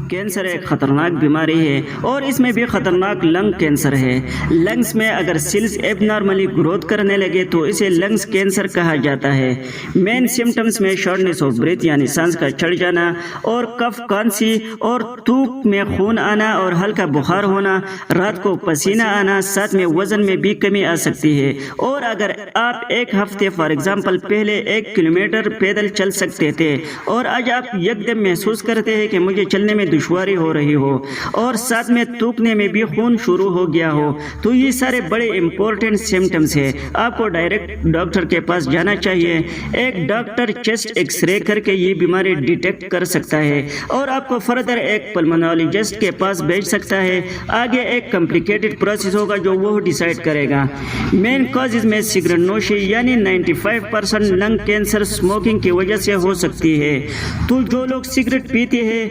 Cancer ایک خطرناک بیماری ہے اور اس میں بھی خطرناک لنگ کینسر ہے۔ لنگس میں اگر سیلز ایب نارملی گروتھ کرنے لگے تو اسے لنگس کینسر کہا جاتا ہے۔ مین سمٹمز میں شارٹنیس آف بریتھ یعنی سانس کا چڑھ جانا اور کف کھانسی اور تھوک میں خون آنا اور ہلکا بخار ہونا، رات کو پسینہ آنا، ساتھ میں وزن میں بھی کمی آ سکتی ہے۔ اور اگر آپ ایک ہفتے فار ایگزامپل پہلے 1 کلومیٹر پیدل چل سکتے تھے اور آج آپ یکدم محسوس کرتے ہیں کہ مجھے چلنے میں دشواری ہو رہی ہو اور ساتھ میں تھوکنے میں بھی خون شروع ہو گیا ہو، تو یہ سارے بڑے امپورٹنٹ سمٹمز ہیں۔ آپ کو ڈائریکٹ ڈاکٹر کے پاس جانا چاہیے۔ ایک ڈاکٹر چیسٹ ایکس رے کر کے یہ بیماری ڈیٹیکٹ کر سکتا ہے اور آپ کو فردر ایک پلمونالوجسٹ کے پاس بھیج سکتا ہے۔ آگے ایک کمپلیکیٹڈ پروسیس ہوگا جو وہ ڈیسائیڈ کرے گا۔ مین کازز میں سگریٹ نوشی یعنی 95% لنگ کینسر اسموکنگ کی وجہ سے ہو سکتی ہے۔ تو جو لوگ سگریٹ پیتے ہیں